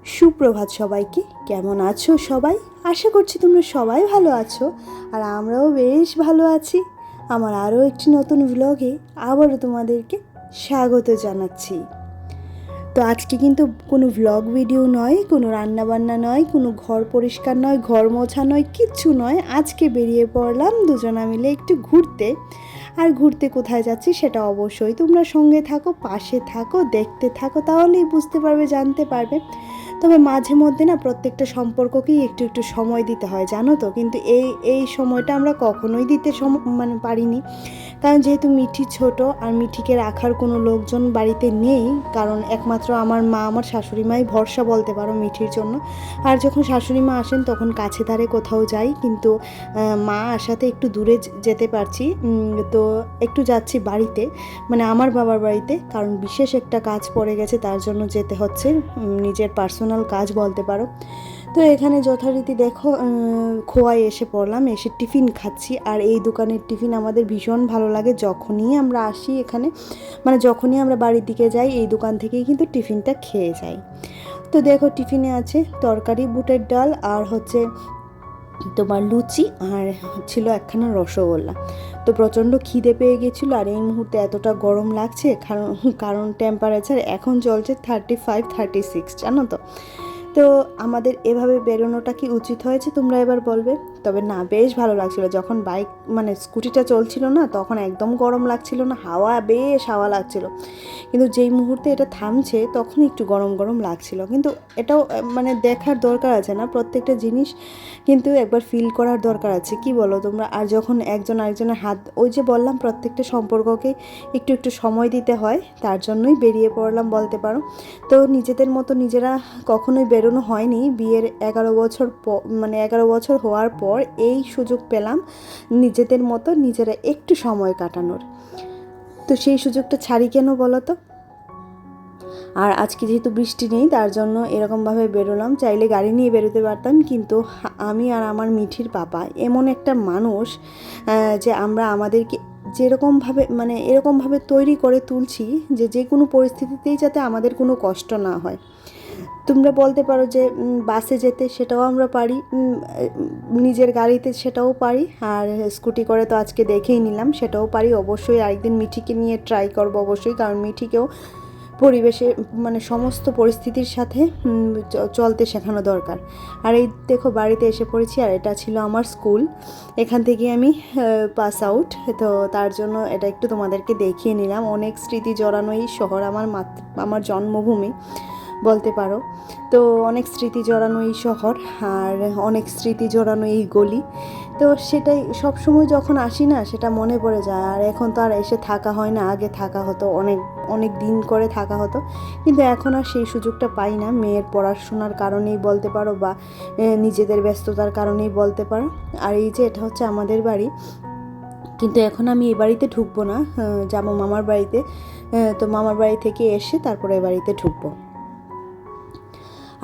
সুপ্রভাত সবাইকে। কেমন আছো সবাই? আশা করছি তোমরা সবাই ভালো আছো, আর আমরাও বেশ ভালো আছি। আমার আরও একটি নতুন ভ্লগে আবারও তোমাদেরকে স্বাগত জানাচ্ছি। তো আজকে কিন্তু কোনো ভ্লগ ভিডিও নয়, কোনো রান্নাবান্না নয়, কোনো ঘর পরিষ্কার নয়, ঘর মোছা নয়, কিচ্ছু নয়। আজকে বেরিয়ে পড়লাম দুজনা মিলে একটু ঘুরতে। আর ঘুরতে কোথায় যাচ্ছি সেটা অবশ্যই তোমরা সঙ্গে থাকো, পাশে থাকো, দেখতে থাকো, তাহলেই বুঝতে পারবে, জানতে পারবে। তবে মাঝে মধ্যে না প্রত্যেকটা সম্পর্ককেই একটু একটু সময় দিতে হয়, জানো তো। কিন্তু এই সময়টা আমরা কখনোই দিতে পারিনি। কারণ যেহেতু মিঠি ছোট, আর মিঠিকে রাখার কোনো লোকজন বাড়িতে নেই, কারণ একমাত্র আমার মা, আমার শাশুড়ি মাই ভরসা বলতে পারো মিঠির জন্য। আর যখন শাশুড়ি মা আসেন তখন কাছে ধারে কোথাও যাই, কিন্তু মা আসাতে একটু দূরে যেতে পারছি। তো একটু যাচ্ছি বাড়িতে, মানে আমার বাবার বাড়িতে, কারণ বিশেষ একটা কাজ পড়ে গেছে, তার জন্য যেতে হচ্ছে। নিজের পার্সোনাল কাজ বলতে পারো। তো এখানে যথারীতি দেখো খোয়ায় এসে পড়লাম, এসে টিফিন খাচ্ছি। আর এই দোকানের টিফিন আমাদের ভীষণ ভালো লাগে। যখনই আমরা আসি এখানে, মানে যখনই আমরা বাড়ির দিকে যাই, এই দোকান থেকেই কিন্তু টিফিনটা খেয়ে যাই। তো দেখো টিফিনে আছে তরকারি, বুটের ডাল, আর হচ্ছে তোমার লুচি, আর ছিল একখানা রসগোল্লা। তো প্রচণ্ড খিদে পেয়ে গেছিলো। আর এই মুহূর্তে এতটা গরম লাগছে, কারণ কারণ টেম্পারেচার এখন চলছে 35-36, জানো তো। তো আমাদের এভাবে বেরোনোটা কি উচিত হয়েছে তোমরা এবার বলবে? তবে না, বেশ ভালো লাগছিলো। যখন বাইক মানে স্কুটিটা চলছিল না, তখন একদম গরম লাগছিল না, বেশ হাওয়া লাগছিল। কিন্তু যেই মুহূর্তে এটা থামছে তখন একটু গরম গরম লাগছিল। কিন্তু এটাও মানে দেখার দরকার আছে না, প্রত্যেকটা জিনিস কিন্তু একবার ফিল করার দরকার আছে, কি বলো তোমরা? আর যখন একজন আরেকজনের হাত, ওই যে বললাম প্রত্যেকটা সম্পর্ককে একটু একটু সময় দিতে হয়, তার জন্যই বেরিয়ে পড়লাম বলতে পারো। তো নিজেদের মতো নিজেরা কখনোই বেরোনো হয়নি। বিয়ের 11 বছর 11 বছর হওয়ার পর এই সুযোগ পেলাম নিজেদের মতো নিজেরা একটু সময় কাটানোর। তো সেই সুযোগটা ছাড়ি কেন বলো তো? আর আজকে যেহেতু বৃষ্টি নেই, তার জন্য এরকমভাবে বেরোলাম। চাইলে গাড়ি নিয়ে বেরোতে পারতাম, কিন্তু আমি আর আমার মিঠির পাপা এমন একটা মানুষ যে আমরা আমাদেরকে যেরকমভাবে এরকমভাবে তৈরি করে তুলছি যে যে কোনো পরিস্থিতিতেই যাতে আমাদের কোনো কষ্ট না হয়। তোমরা বলতে পারো যে বাসে যেতে, সেটাও আমরা পারি, নিজের গাড়িতে সেটাও পারি, আর স্কুটি করে তো আজকে দেখেই নিলাম, সেটাও পারি। অবশ্যই আরেকদিন মিঠিকে নিয়ে ট্রাই করবো অবশ্যই, কারণ মিঠিকেও পরিবেশে সমস্ত পরিস্থিতির সাথে চলতে শেখানো দরকার। আর এই দেখো বাড়িতে এসে পড়েছি, আর এটা ছিল আমার স্কুল। এখান থেকে আমি পাস আউট। তো তার জন্য এটা একটু তোমাদেরকে দেখিয়ে নিলাম। অনেক স্মৃতি জড়ানো এই শহর, আমার জন্মভূমি বলতে পারো। তো অনেক স্মৃতি জড়ানো এই শহর, আর অনেক স্মৃতি জড়ানো এই গলি। তো সেটাই সবসময় যখন আসি না, সেটা মনে পড়ে যায়। আর এখন তো আর এসে থাকা হয় না, আগে থাকা হতো, অনেক অনেক দিন করে থাকা হতো, কিন্তু এখন আর সেই সুযোগটা পাই না। মেয়ের পড়াশোনার কারণেই বলতে পারো, বা নিজেদের ব্যস্ততার কারণেই বলতে পারো। আর এই যে এটা হচ্ছে আমাদের বাড়ি, কিন্তু এখন আমি এই বাড়িতে ঢুকবো না, যাবো মামার বাড়িতে। তো মামার বাড়ি থেকে এসে তারপরে এই বাড়িতে ঢুকবো।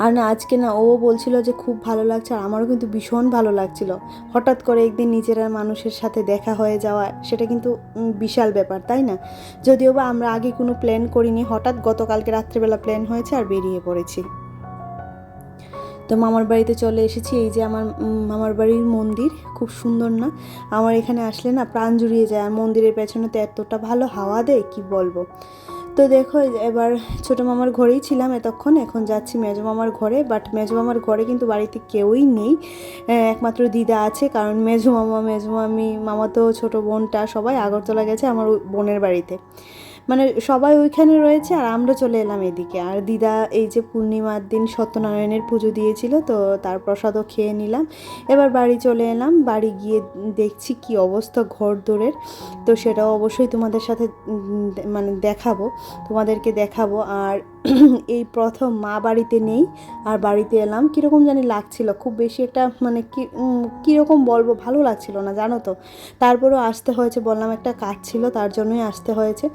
আর না, আজকে না ও বলছিল যে খুব ভালো লাগছে, আর আমারও কিন্তু ভীষণ ভালো লাগছিল। হঠাৎ করে একদিন নিজেরা মানুষের সাথে দেখা হয়ে যাওয়া, সেটা কিন্তু বিশাল ব্যাপার, তাই না? যদিও বা আমরা আগে কোনো প্ল্যান করিনি, হঠাৎ গতকালকে রাত্রেবেলা প্ল্যান হয়েছে আর বেরিয়ে পড়েছি। তো মামার বাড়িতে চলে এসেছি। এই যে আমার মামার বাড়ির মন্দির, খুব সুন্দর না? আমার এখানে আসলে না প্রাণ জুড়িয়ে যায়। আর মন্দিরের পেছনে তো এতটা ভালো হাওয়া দেয়, কি বলবো। তো দেখো এবার ছোটো মামার ঘরেই ছিলাম এতক্ষণ, এখন যাচ্ছি মেজো মামার ঘরে। বাট মেজো মামার ঘরে কিন্তু বাড়িতে কেউই নেই, একমাত্র দিদা আছে। কারণ মেজো মামা, মেজো মামি, মামা তো ছোটো বোনটা সবাই আগরতলা গেছে আমার বোনের বাড়িতে, সবাই ওইখানে রয়েছে, আর আমরা চলে এলাম এদিকে। আর দিদা এই যে পূর্ণিমার দিন সত্যনারায়ণের পুজো দিয়েছিল, তো তার প্রসাদও খেয়ে নিলাম। এবার বাড়ি চলে এলাম। বাড়ি গিয়ে দেখছি কি অবস্থা ঘর দোরের। তো সেটাও অবশ্যই তোমাদের সাথে তোমাদেরকে দেখাবো। আর এই প্রথম মা বাড়িতে নেই, আর বাড়িতে এলাম, কীরকম জানি লাগছিল। খুব বেশি একটা কীরকম বলবো, ভালো লাগছিল না, জানো তো। তারপরেও আসতে হয়েছে, বললাম একটা কাজ ছিল, তার জন্যই আসতে হয়েছে।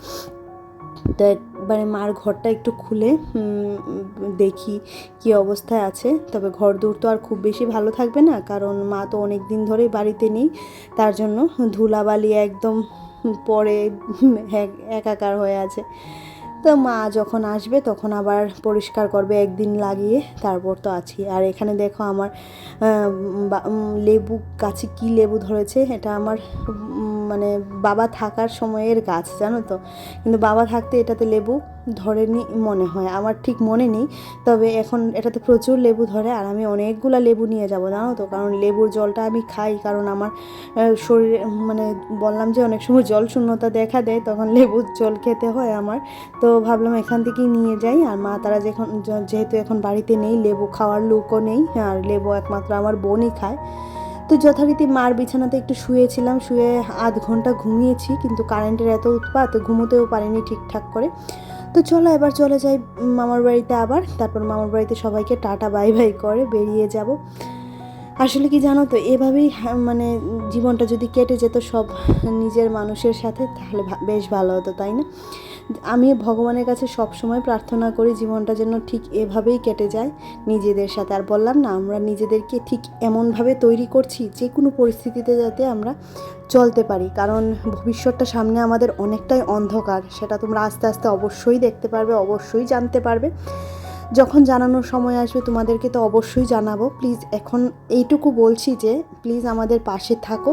তো একবারে মার ঘরটা একটু খুলে দেখি কি অবস্থায় আছে। তবে ঘর দূর তো আর খুব বেশি ভালো থাকবে না, কারণ মা তো অনেক দিন ধরেই বাড়িতে নেই, তার জন্য ধুলাবালি একদম পরে একাকার হয়ে আছে। তো মা যখন আসবে তখন আবার পরিষ্কার করবে একদিন লাগিয়ে, তারপর তো আছি। আর এখানে দেখো আমার লেবু গাছে কি লেবু ধরেছে, এটা আমার মানে বাবা থাকার সময়ের গাছ জানো তো, কিন্তু বাবা থাকতে এটাতে লেবু ধরেনি মনে হয়, আমার ঠিক মনে নেই, তবে এখন এটাতে প্রচুর লেবু ধরে। আর আমি অনেকগুলো লেবু নিয়ে যাব জানো তো, কারণ লেবুর জলটা আমি খাই, কারণ আমার শরীরে মানে বললাম যে অনেক সময় জল শূন্যতা দেখা দেয়, তখন লেবুর জল খেতে হয় আমার। তো ভাবলাম এখান থেকেই নিয়ে যাই। আর মা তারা যেহেতু এখন বাড়িতে নেই, লেবু খাওয়ার লোকও নেই, আর লেবু একমাত্র আমার বোনই খায়। তো যথারীতি মার বিছানাতে একটু শুয়েছিলাম, শুয়ে আধ ঘন্টা ঘুমিয়েছি, কিন্তু কারেন্টের এত উৎপাত ঘুমোতেও পারিনি ঠিকঠাক করে। তো চলো এবার চলে যাই মামার বাড়িতে আবার, তারপর মামার বাড়িতে সবাইকে টাটা বাই বাই করে বেরিয়ে যাব। আসলে কি জানো তো, এভাবেই মানে জীবনটা যদি কেটে যেত সব নিজের মানুষের সাথে, তাহলে বেশ ভালো হতো, তাই না? আমি ভগবানের কাছে সব সময় প্রার্থনা করি জীবনটা যেন ঠিক এভাবেই কেটে যায় নিজেদের সাথে। আর বললাম না, আমরা নিজেদেরকে ঠিক এমনভাবে তৈরি করছি যে কোনো পরিস্থিতিতে যাতে আমরা চলতে পারি, কারণ ভবিষ্যৎটা সামনে আমাদের অনেকটাই অন্ধকার, সেটা তোমরা আস্তে আস্তে অবশ্যই দেখতে পারবে, অবশ্যই জানতে পারবে। যখন জানানোর সময় আসবে তোমাদেরকে তো অবশ্যই জানাবো। প্লিজ এখন এইটুকু বলছি যে প্লিজ আমাদের পাশে থাকো।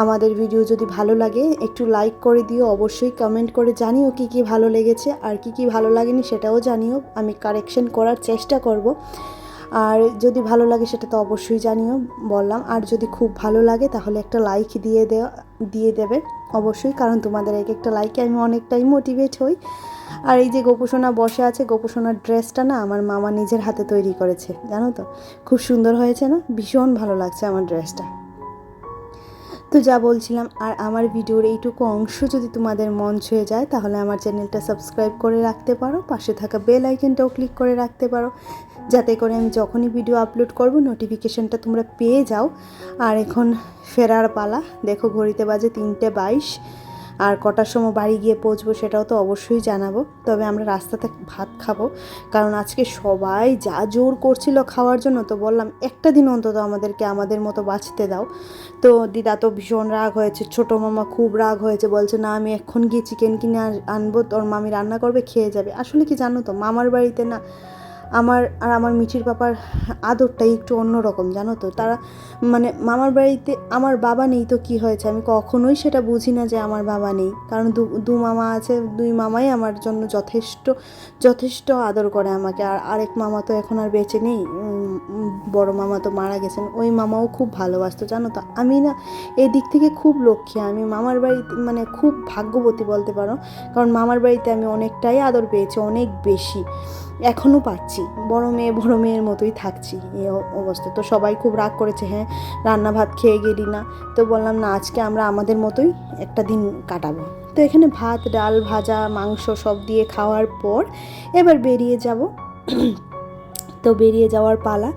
আমাদের ভিডিও যদি ভালো লাগে একটু লাইক করে দিও, অবশ্যই কমেন্ট করে জানিও কী কী ভালো লেগেছে, আর কী কী ভালো লাগেনি সেটাও জানিও, আমি কারেকশন করার চেষ্টা করব। আর যদি ভালো লাগে সেটা তো অবশ্যই জানিও বললাম, আর যদি খুব ভালো লাগে তাহলে একটা লাইক দিয়ে দেবে অবশ্যই, কারণ তোমাদের এক একটা লাইকে আমি অনেকটাই মোটিভেট হই। আর এই যে গোপুসোনা বসে আছে, গোপুসোনার ড্রেসটা না আমার মামা নিজের হাতে তৈরি করেছে জানো তো, খুব সুন্দর হয়েছে না, ভীষণ ভালো লাগছে আমার ড্রেসটা। তো যা বলছিলাম, আর আমার ভিডিওর এইটুকু অংশ যদি তোমাদের মন ছুঁয়ে যায় তাহলে আমার চ্যানেলটা সাবস্ক্রাইব করে রাখতে পারো, পাশে থাকা বেল আইকনটাও ক্লিক করে রাখতে পারো, যাতে করে আমি যখনই ভিডিও আপলোড করব নোটিফিকেশানটা তোমরা পেয়ে যাও। আর এখন ফেরার পালা, দেখো ঘড়িতে বাজে 3:22, আর কটার সময় বাড়ি গিয়ে পৌঁছবো সেটাও তো অবশ্যই জানাবো। তবে আমরা রাস্তাতে ভাত খাবো, কারণ আজকে সবাই যা জোর করছিল খাওয়ার জন্য, তো বললাম একটা দিন অন্তত আমাদেরকে আমাদের মতো বাঁচতে দাও। তো দিদা তো ভীষণ রাগ হয়েছে, ছোটো মামা খুব রাগ হয়েছে, বলছে না আমি এখন গিয়ে চিকেন কিনে আনবো, তোর মামি রান্না করবে খেয়ে যাবে। আসলে কি জানো তো, মামার বাড়িতে না আমার মিঠির পাপার আদরটাই একটু অন্যরকম জানো তো। তারা মানে মামার বাড়িতে আমার বাবা নেই তো কি হয়েছে, আমি কখনোই সেটা বুঝি না যে আমার বাবা নেই, কারণ দু মামা আছে, দুই মামাই আমার জন্য যথেষ্ট আদর করে আমাকে। আর আরেক মামা তো এখন আর বেঁচে নেই, বড় মামা তো মারা গেছেন, ওই মামাও খুব ভালোবাসতো জানো তো। আমি না এই দিক থেকে খুব লক্ষ্মী, আমি মামার বাড়িতে মানে খুব ভাগ্যবতী বলতে পারো, কারণ মামার বাড়িতে আমি অনেকটাই আদর পেয়েছি, অনেক বেশি, এখনও পাচ্ছি, বড় মেয়ের মতোই থাকছি এই অবস্থা। তো সবাই খুব রাগ করেছে, হ্যাঁ রান্না ভাত খেয়ে গেলি না, তো বললাম না আজকে আমরা আমাদের মতোই একটা দিন কাটাবো। তো এখানে ভাত ডাল ভাজা মাংস সব দিয়ে খাওয়ার পর এবার বেরিয়ে যাব। তো বেরিয়ে যাওয়ার পালা।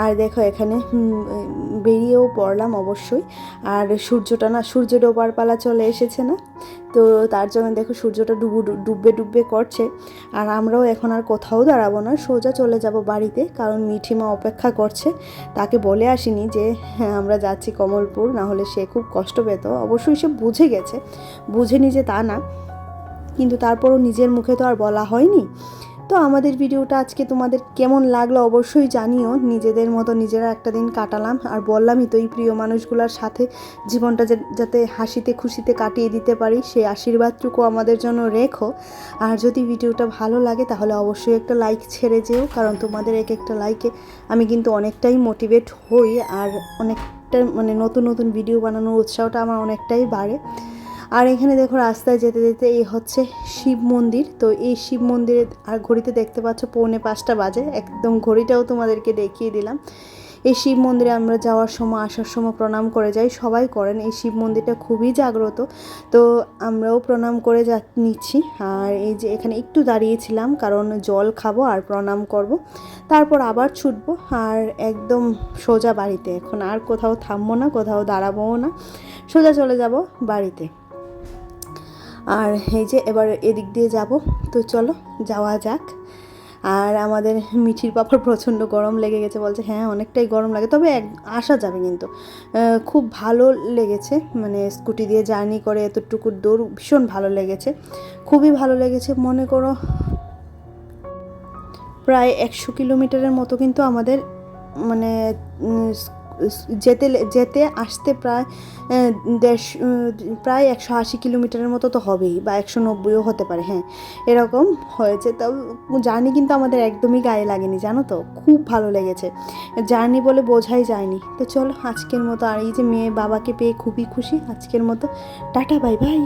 আর দেখো এখানে বেরিয়েও পড়লাম অবশ্যই, আর সূর্য ডোবার পালা চলে এসেছে না, তো তার জন্য দেখো সূর্যটা ডুববে করছে। আর আমরাও এখন আর কোথাও দাঁড়াবো না, সোজা চলে যাব বাড়িতে, কারণ মিঠিমা অপেক্ষা করছে। তাকে বলে আসিনি যে হ্যাঁ আমরা যাচ্ছি কমলপুর, না হলে সে খুব কষ্ট পেত। অবশ্যই সে বুঝেনি যে তা না, কিন্তু তারপরও নিজের মুখে তো আর বলা হয়নি। তো আমাদের ভিডিওটা আজকে তোমাদের কেমন লাগলো অবশ্যই জানিও। নিজেদের মতো নিজেরা একটা দিন কাটালাম, আর বললামই তো এই প্রিয় মানুষগুলোর সাথে জীবনটা যাতে হাসিতে খুশিতে কাটিয়ে দিতে পারি, সেই আশীর্বাদটুকু আমাদের জন্য রেখো। আর যদি ভিডিওটা ভালো লাগে তাহলে অবশ্যই একটা লাইক ছেড়ে যেও, কারণ তোমাদের এক একটা লাইকে আমি কিন্তু অনেকটাই মোটিভেট হই, আর অনেকটা মানে নতুন ভিডিও বানানোর উৎসাহটা আমার অনেকটাই বাড়ে। আর এখানে দেখো রাস্তায় যেতে যেতে এই হচ্ছে শিব মন্দির। তো এই শিব মন্দিরে আর ঘড়িতে দেখতে পাচ্ছ 4:45 বাজে, একদম ঘড়িটাও তোমাদেরকে দেখিয়ে দিলাম। এই শিব মন্দিরে আমরা যাওয়ার সময় আসার সময় প্রণাম করে যাই, সবাই করেন, এই শিব মন্দিরটা খুবই জাগ্রত, তো আমরাও প্রণাম করে নিচ্ছি। আর এই যে এখানে একটু দাঁড়িয়েছিলাম, কারণ জল খাবো আর প্রণাম করব, তারপর আবার ছুটবো আর একদম সোজা বাড়িতে। এখন আর কোথাও থামবো না, কোথাও দাঁড়াবোও না, সোজা চলে যাব বাড়িতে। আর এই যে এবার এদিক দিয়ে যাব, তো চলো যাওয়া যাক। আর আমাদের মিঠির পাপার প্রচণ্ড গরম লেগে গেছে, বলছে হ্যাঁ অনেকটাই গরম লাগে, তবে আসা যাবে কিন্তু। খুব ভালো লেগেছে, মানে স্কুটি দিয়ে জার্নি করে এতটুকু দূর ভীষণ ভালো লেগেছে, খুবই ভালো লেগেছে। মনে করো প্রায় 100 কিলোমিটারের মতো কিন্তু আমাদের মানে যেতে যেতে আসতে প্রায় 180 কিলোমিটারের মতো তো হবেই, বা 190ও হতে পারে, হ্যাঁ এরকম হয়েছে। তাও জার্নি কিন্তু আমাদের একদমই গায়ে লাগেনি, জানো তো, খুব ভালো লেগেছে। জার্নি বলে বোঝাই যায়নি। তো চলো আজকের মতো, আর এই যে মেয়ে বাবাকে পেয়ে খুবই খুশি, আজকের মতো টাটা বাই বাই।